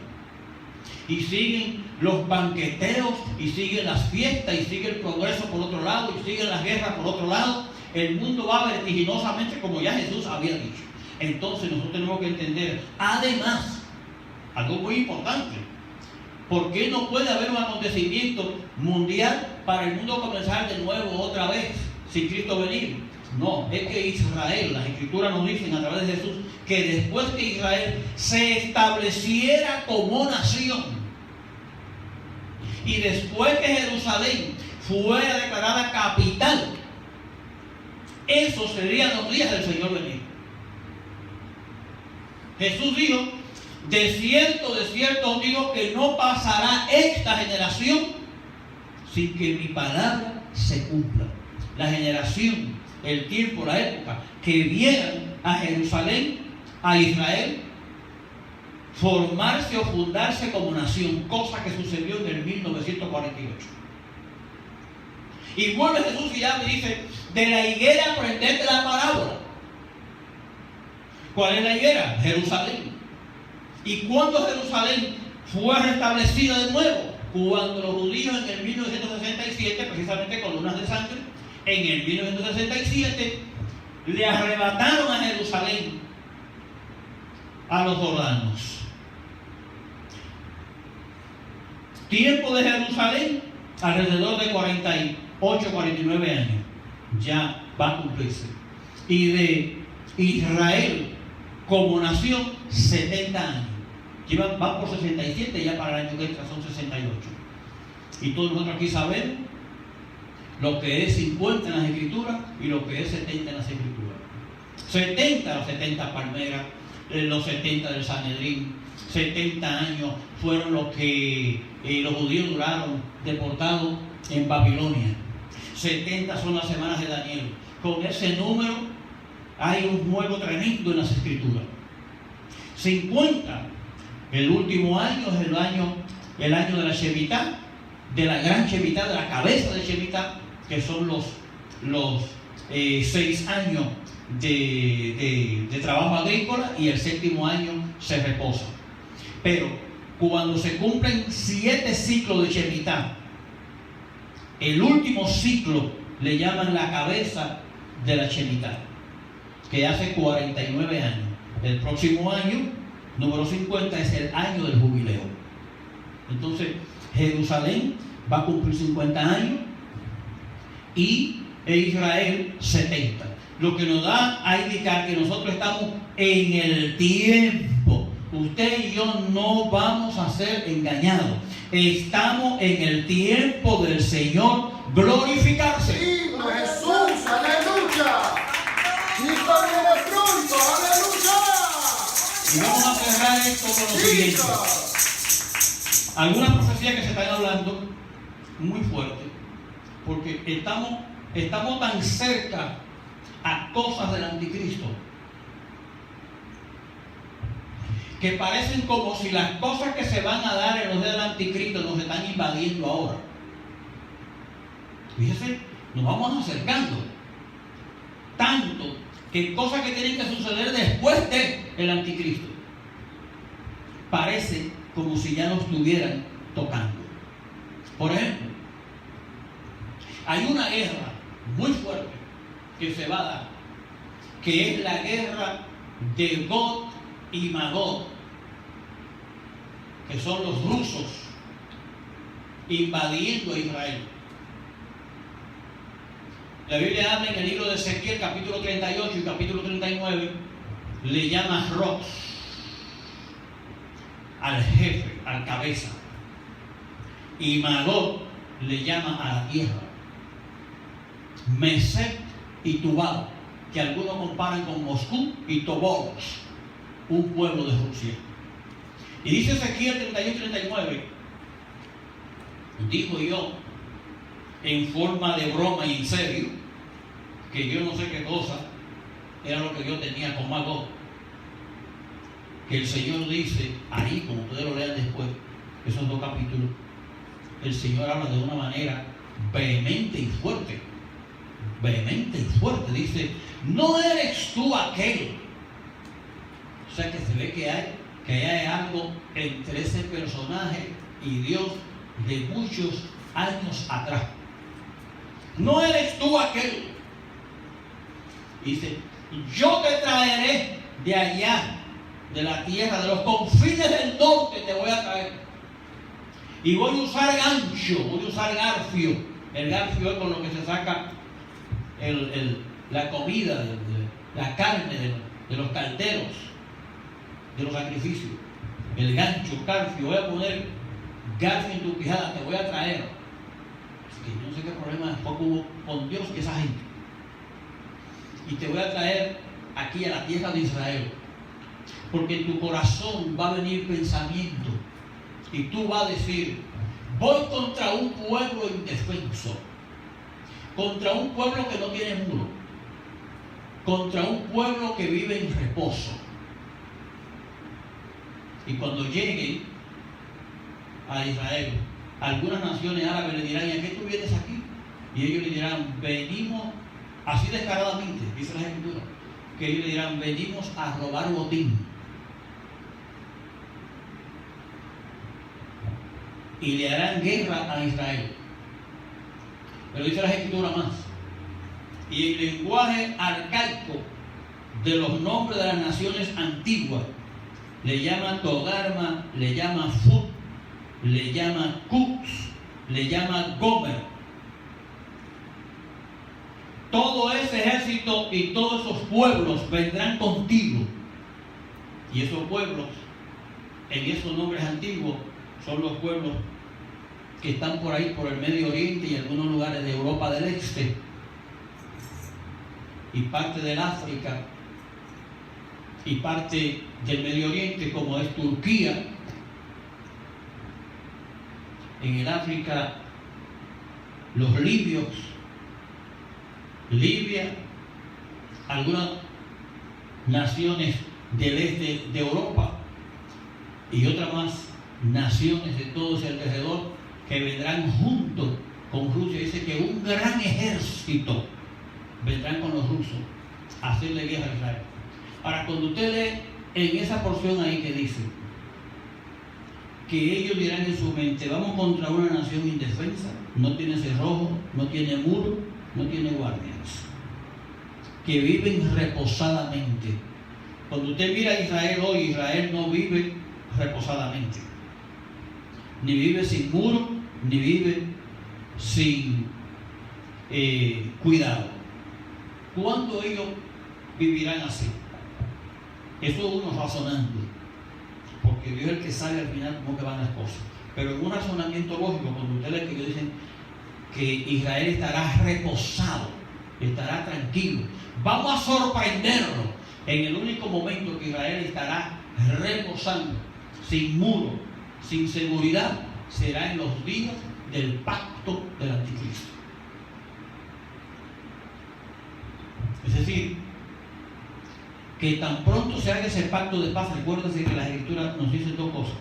Y siguen los banqueteos, y siguen las fiestas, y sigue el progreso por otro lado, y siguen las guerras por otro lado. El mundo va vertiginosamente, como ya Jesús había dicho. Entonces nosotros tenemos que entender, además, algo muy importante: ¿por qué no puede haber un acontecimiento mundial para el mundo comenzar de nuevo otra vez sin Cristo venir? No, es que Israel, las Escrituras nos dicen a través de Jesús, que después que Israel se estableciera como nación y después que Jerusalén fuera declarada capital, esos serían los días del Señor venir. Jesús dijo: de cierto os digo que no pasará esta generación sin que mi palabra se cumpla. La generación, el tiempo, la época que vieran a Jerusalén, a Israel, formarse o fundarse como nación, cosa que sucedió en el 1948. Y vuelve Jesús y ya me dice: de la higuera aprendete la parábola. ¿Cuál es la higuera? Jerusalén. ¿Y cuándo Jerusalén fue restablecida de nuevo? Cuando los judíos en el 1967, precisamente con lunas de sangre, en el 1967 le arrebataron a Jerusalén a los jordanos. Tiempo de Jerusalén, alrededor de 48, 49 años. Ya va a cumplirse. Y de Israel como nación, 70 años. Van por 67, ya para el año que entra son 68. Y todos nosotros aquí sabemos lo que es 50 en las Escrituras y lo que es 70 en las Escrituras. 70, los 70 palmeras, los 70 del Sanedrín. 70 años fueron los que los judíos duraron deportados en Babilonia. 70 son las semanas de Daniel. Con ese número hay un juego tremendo en las Escrituras. 50, el último año es el año de la Shemitah, de la gran Shemitah, de la cabeza de Shemitah, que son los 6 años de trabajo agrícola, y el 7º año se reposa. Pero cuando se cumplen 7 ciclos de Shemitah, el último ciclo le llaman la cabeza de la Shemitah, que hace 49 años. El próximo año, número 50, es el año del jubileo. Entonces, Jerusalén va a cumplir 50 años y Israel 70. Lo que nos da a indicar que nosotros estamos en el tiempo. Usted y yo no vamos a ser engañados. Estamos en el tiempo del Señor glorificarse. ¡Sí, Jesús! ¡Aleluya! ¡Cristo viene pronto! ¡Aleluya! Y vamos a cerrar esto con lo siguiente. Algunas profecías que se están hablando muy fuerte, porque estamos tan cerca a cosas del anticristo que parecen como si las cosas que se van a dar en los días del anticristo nos están invadiendo ahora. Fíjese, nos vamos acercando tanto que cosas que tienen que suceder después del anticristo parece como si ya nos estuvieran tocando. Por ejemplo, hay una guerra muy fuerte que se va a dar, que es la guerra de Gog y Magog, que son los rusos invadiendo a Israel. La Biblia habla en el libro de Ezequiel, capítulo 38 y capítulo 39, le llama Rox al jefe, al cabeza, y Magog le llama a la tierra. Mesec y Tubal, que algunos comparan con Moscú, y Tobolsk, un pueblo de Rusia. Y dice Ezequiel 31 y 39, digo yo, en forma de broma y en serio, que yo no sé qué cosa era lo que yo tenía con Magog, que el Señor dice ahí, como ustedes lo lean después, esos 2 capítulos, el Señor habla de una manera vehemente y fuerte, dice, no eres tú aquel. O sea que se ve que hay algo entre ese personaje y Dios de muchos años atrás. No eres tú aquel. Dice, yo te traeré de allá, de la tierra, de los confines del norte te voy a traer. Y voy a usar gancho, voy a usar garfio. El garfio es con lo que se saca la comida, la carne de los calderos, de los sacrificios. El gancho, garfio, voy a poner garfio en tu quijada, te voy a traer. Es que yo no sé qué problema después hubo con Dios y esa gente. Y te voy a traer aquí a la tierra de Israel. Porque en tu corazón va a venir pensamiento. Y tú vas a decir, voy contra un pueblo indefenso. Contra un pueblo que no tiene muro. Contra un pueblo que vive en reposo. Y cuando lleguen a Israel, algunas naciones árabes le dirán, ¿y a qué tú vienes aquí? Y ellos le dirán, venimos, así descaradamente, dice la Escritura, que ellos le dirán, venimos a robar botín. Y le harán guerra a Israel. Pero dice la Escritura más. Y el lenguaje arcaico de los nombres de las naciones antiguas le llama Togarma, le llama Fut, le llama Kutz, le llama Gomer. Todo ese ejército y todos esos pueblos vendrán contigo. Y esos pueblos, en esos nombres antiguos, son los pueblos que están por ahí, por el Medio Oriente y algunos lugares de Europa del Este y parte del África y parte del Medio Oriente, como es Turquía. En el África, los libios, Libia, algunas naciones del este de Europa y otras más naciones de todo ese alrededor que vendrán junto con Rusia. Dice que un gran ejército vendrán con los rusos a hacerle guerra a Israel. Ahora, cuando usted lee en esa porción ahí que dice que ellos dirán en su mente: vamos contra una nación indefensa, no tiene cerrojo, no tiene muro, no tiene guardias, que viven reposadamente. Cuando usted mira a Israel hoy, Israel no vive reposadamente, ni vive sin muro, ni vive sin cuidado. ¿Cuándo ellos vivirán así? Eso es uno razonando, porque Dios es el que sabe al final cómo que van las cosas. Pero en un razonamiento lógico, cuando ustedes que dicen que Israel estará reposado, estará tranquilo, vamos a sorprenderlo en el único momento que Israel estará reposando, sin muro, sin seguridad, será en los días del pacto del anticristo. Es decir, que tan pronto se haga ese pacto de paz, recuérdense que las escrituras nos dicen dos cosas.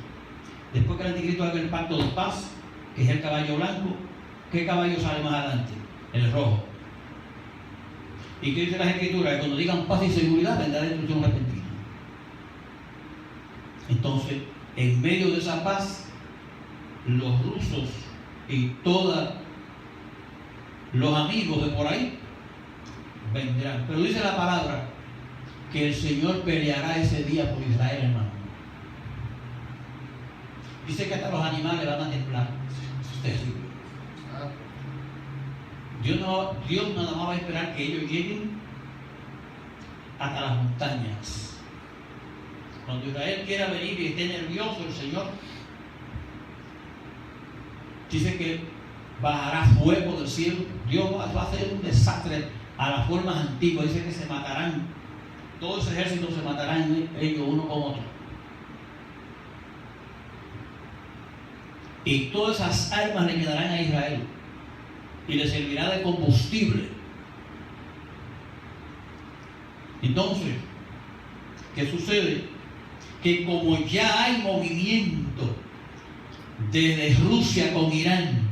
Después que el anticristo haga el pacto de paz, que es el caballo blanco, ¿qué caballo sale más adelante? El rojo. ¿Y qué dice las escrituras? Que cuando digan paz y seguridad vendrá destrucción repentina. Entonces, en medio de esa paz, los rusos y todos los amigos de por ahí vendrán. Pero dice la palabra que el Señor peleará ese día por Israel, hermano. Dice que hasta los animales van a temblar. Es terrible. Dios nada más va a esperar que ellos lleguen hasta las montañas. Cuando Israel quiera venir y esté nervioso, el Señor dice que bajará fuego del cielo. Dios va a hacer un desastre a las formas antiguas. Dice que se matarán, todo ese ejército se matarán ellos uno con otro. Y todas esas armas le quedarán a Israel y le servirá de combustible. Entonces, ¿qué sucede? Que como ya hay movimiento desde Rusia con Irán,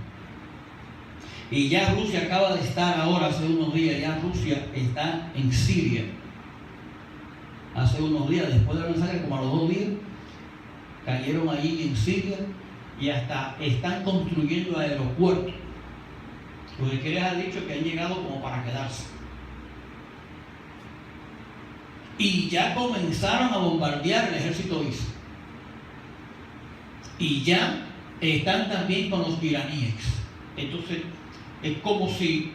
y ya Rusia acaba de estar ahora, hace unos días, ya Rusia está en Siria. Hace unos días, después de la masacre, como a los 2 días, cayeron allí en Siria y hasta están construyendo aeropuertos. Porque que les ha dicho que han llegado como para quedarse. Y ya comenzaron a bombardear el ejército ISIS. Y ya están también con los iraníes. Entonces, es como si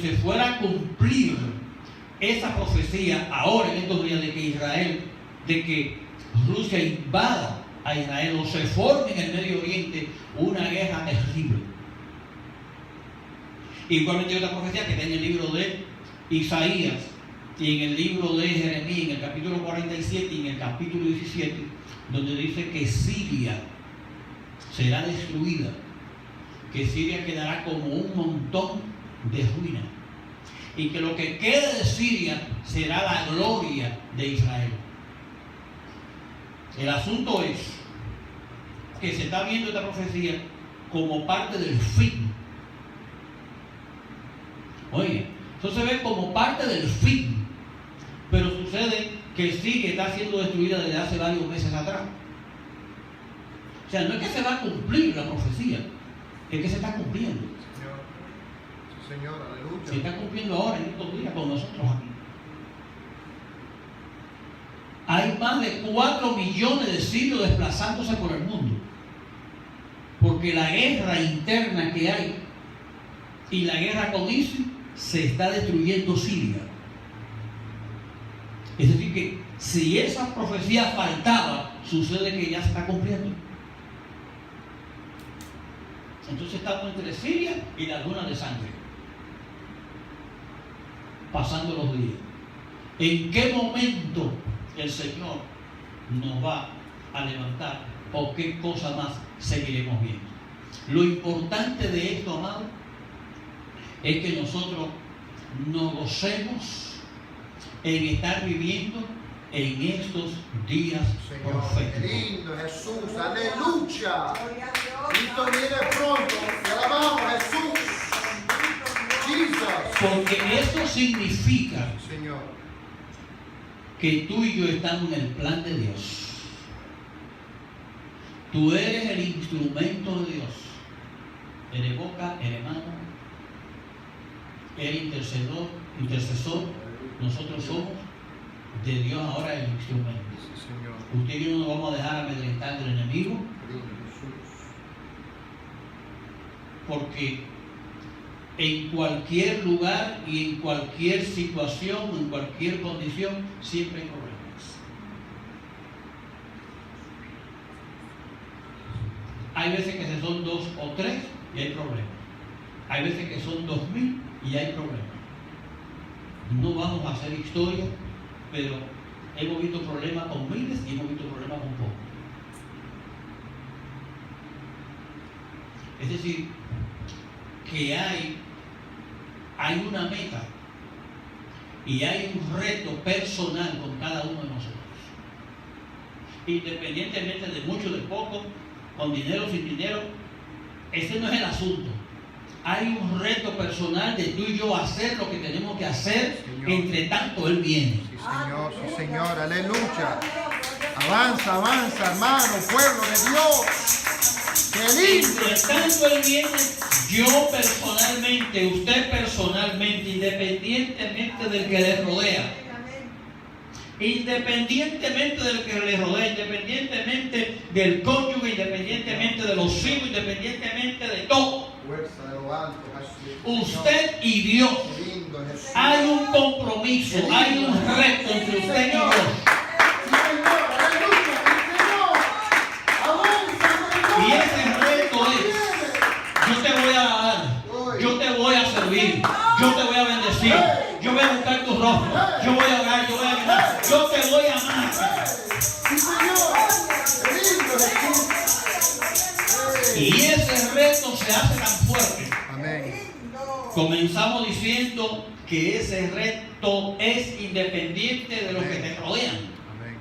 se fuera a cumplir esa profecía ahora en estos días de que Israel, de que Rusia invada a Israel o se forme en el Medio Oriente una guerra terrible. Igualmente hay otra profecía que está en el libro de Isaías y en el libro de Jeremías, en el capítulo 47 y en el capítulo 17, donde dice que Siria será destruida, que Siria quedará como un montón de ruinas y que lo que quede de Siria será la gloria de Israel. El asunto es que se está viendo esta profecía como parte del fin. Oye, eso se ve como parte del fin, pero sucede que Siria está siendo destruida desde hace varios meses atrás. O sea, no es que se va a cumplir la profecía, es que se está cumpliendo. Señor, aleluya. Se está cumpliendo ahora en estos días con nosotros aquí. Hay más de 4 millones de sirios desplazándose por el mundo, porque la guerra interna que hay y la guerra con ISIS se está destruyendo Siria. Es decir que si esa profecía faltaba, sucede que ya se está cumpliendo. Entonces estamos entre Siria y la luna de sangre, pasando los días. ¿En qué momento el Señor nos va a levantar o qué cosa más seguiremos viendo? Lo importante de esto, amado, es que nosotros nos gocemos en estar viviendo en estos días proféticos. Qué lindo, Jesús, aleluya. Gloria a Dios. Cristo viene pronto, te alabamos, Jesús. Jesus. Porque eso significa Señor. que tú y yo estamos en el plan de Dios. Tú eres el instrumento de Dios. Eres boca, eres mano, eres intercesor. Nosotros somos de Dios ahora el instrumento. Sí, Señor. Usted y yo no nos vamos a dejar amedrentar del enemigo, porque en cualquier lugar y en cualquier situación, en cualquier condición, siempre hay problemas. Hay veces que son 2 o 3 y hay problemas. Hay veces que son 2000 y hay problemas. No vamos a hacer historia, pero hemos visto problemas con miles y hemos visto problemas con pocos. Es decir, que hay una meta y hay un reto personal con cada uno de nosotros. Independientemente de mucho, de poco, con dinero, sin dinero, ese no es el asunto. Hay un reto personal de tú y yo hacer lo que tenemos que hacer, Señor. entre tanto Él viene. Sí, Señor, aleluya. Avanza, avanza, hermano, pueblo de Dios. ¡Qué lindo! Entre tanto Él viene, yo personalmente, usted personalmente, independientemente del que le rodea, independientemente del que le rodea, independientemente del cónyuge, independientemente de los hijos, independientemente de todo, Fuerza de lo alto, Jesús. usted y Dios, Qué lindo, Jesús. hay un compromiso, hay un reto entre usted y Dios. Sí, Señor, aleluya, sí, Señor. Avanza, Y ese reto es: yo te voy a dar, yo te voy a servir, yo te voy a bendecir, yo voy a buscar tu rostro, yo voy a orar, yo voy a ayudar, yo te voy a amar. Sí, Señor. Qué lindo, Jesús. Y ese reto se hace tan fuerte. Amén. Comenzamos diciendo que ese reto es independiente de los que te rodean. Amén.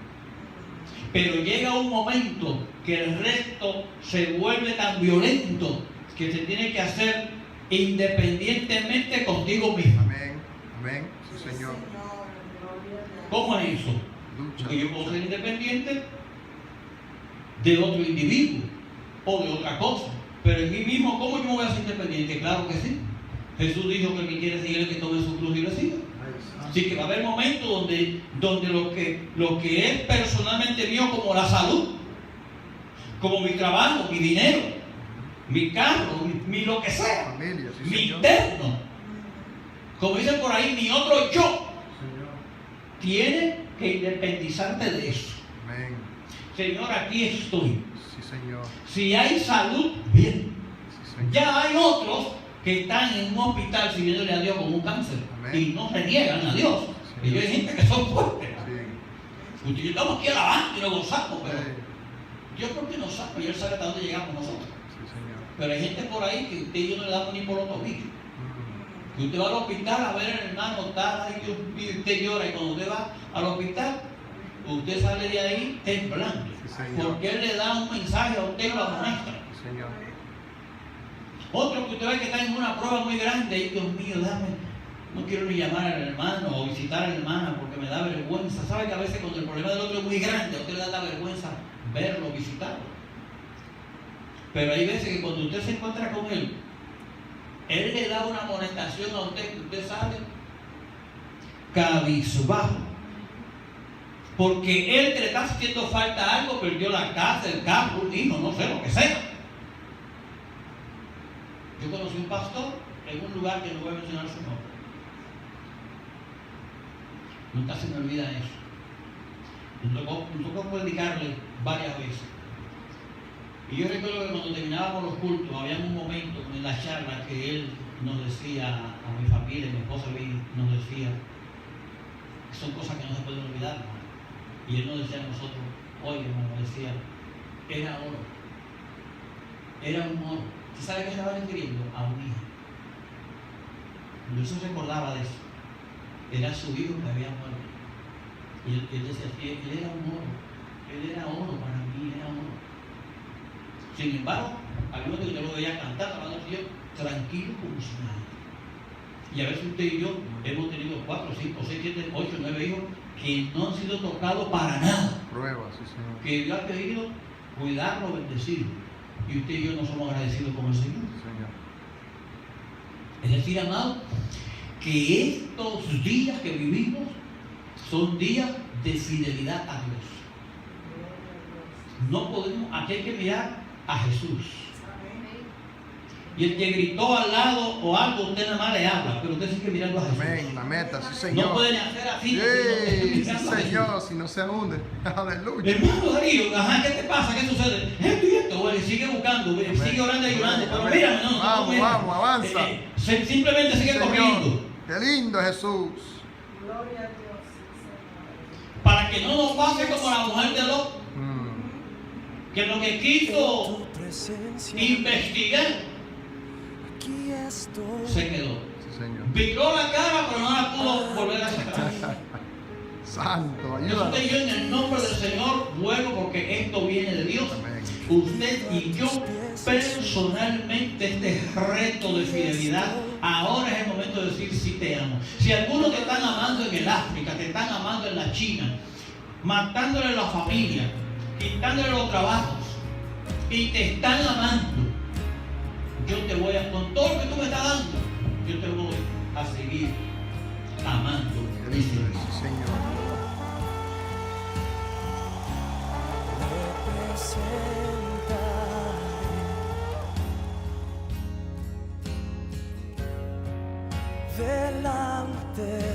Pero llega un momento que el reto se vuelve tan violento que se tiene que hacer independientemente contigo mismo. Amén. Amén. Sí, Señor. ¿Cómo es eso? Lucha. Porque yo puedo ser independiente de otro individuo o de otra cosa. Pero en mí mismo, ¿cómo yo me voy a ser independiente? Claro que sí. Jesús dijo que el que quiere seguir, el que tome su cruz y le siga. Así que va a haber momentos donde lo que es personalmente mío, como la salud, como mi trabajo, mi dinero, mi carro, mi lo que sea, Familia, sí, mi Señor. interno, como dicen por ahí, mi otro yo, Señor. tiene que independizarte de eso. Amén. Señor, aquí estoy. Sí, Señor. Si hay salud, bien. Sí, Señor. Ya hay otros que están en un hospital sirviéndole a Dios con un cáncer. Amén. Y no reniegan a Dios. Sí. Y yo hay gente que son fuertes. Sí. Usted y yo estamos aquí alabando y nos gozamos, pero Sí, Dios porque nos sabe y Él sabe hasta dónde llegamos nosotros. Señor. Pero hay gente por ahí que usted y yo no le damos ni por los tobillos. Que usted va al hospital a ver al hermano, está ahí, Dios mío, y usted llora. Y cuando usted va al hospital, usted sale de ahí temblando. Sí, Señor. Porque Él le da un mensaje a usted y lo amonesta. Sí, Señor. Otro que usted ve que está en una prueba muy grande y Dios mío, no quiero ni llamar al hermano o visitar a la hermana porque me da vergüenza. ¿Sabe que a veces cuando el problema del otro es muy grande, a usted le da la vergüenza verlo, visitarlo? Pero hay veces que cuando usted se encuentra con él le da una amonestación a usted que usted sale cabizbajo. Porque él que le está haciendo falta algo, perdió la casa, el carro, un hijo, no sé, lo que sea. Yo conocí un pastor en un lugar que no voy a mencionar su nombre. Nunca se me olvida eso. Me tocó predicarle varias veces. Y yo recuerdo que cuando terminábamos los cultos, había un momento en la charla que él nos decía a mi familia, a mi esposa nos decía, que son cosas que no se pueden olvidar, hermano. Y él nos decía a nosotros, oye, hermano, decía, era oro. Era un oro. ¿Usted sabe a qué se estaba refiriendo? A un hijo. No se recordaba de eso. Era su hijo que había muerto. Y él decía, él era un oro. Él era oro para mí, era oro. Sin embargo, había uno que yo lo veía cantar, hablando de Dios, tranquilo como si nada. Y a veces usted y yo hemos tenido 4, 5, 6, 7, 8, 9 hijos que no han sido tocados para nada. Prueba, sí, Señor. Que Dios ha pedido cuidarlo, bendecirlo. Y usted y yo no somos agradecidos con el Señor. Señor. Es decir, amado, que estos días que vivimos son días de fidelidad a Dios. No podemos, aquí hay que mirar a Jesús. Y el que gritó al lado o algo, usted nada más le habla, pero usted tiene que mirarlo a Jesús. Amén. La meta, sí, Señor. No pueden hacer así, Sí, sino que esté sí, mirando a Jesús. Señor, si no se hunde. Aleluya. Hermano Darío, ajá, ¿qué te pasa? ¿Qué sucede? Esto y esto, güey, sigue buscando, güey, sigue orando y llorando, pero Amén. mírame, no, Vamos, mira. vamos, avanza. Simplemente sigue corriendo. Señor, qué lindo es Jesús. Gloria a Dios, sí, Señor. Para que no nos pase como la mujer de Lot, Mm. que lo que quiso investigar se quedó. Sí, Señor. Viró la cara, pero no la pudo volver a sacar. Santo, Yo ayúdanos. usted y yo en el nombre del Señor vuelvo porque esto viene de Dios. Amén. Usted y yo personalmente este reto de fidelidad, ahora es el momento de decir sí te amo. Si algunos te están amando en el África, te están amando en la China, matándole la familia, quitándole los trabajos y te están amando, yo te voy a, con todo lo que tú me estás dando, yo te voy a seguir amando. Qué lindo es, sí, Señor. delante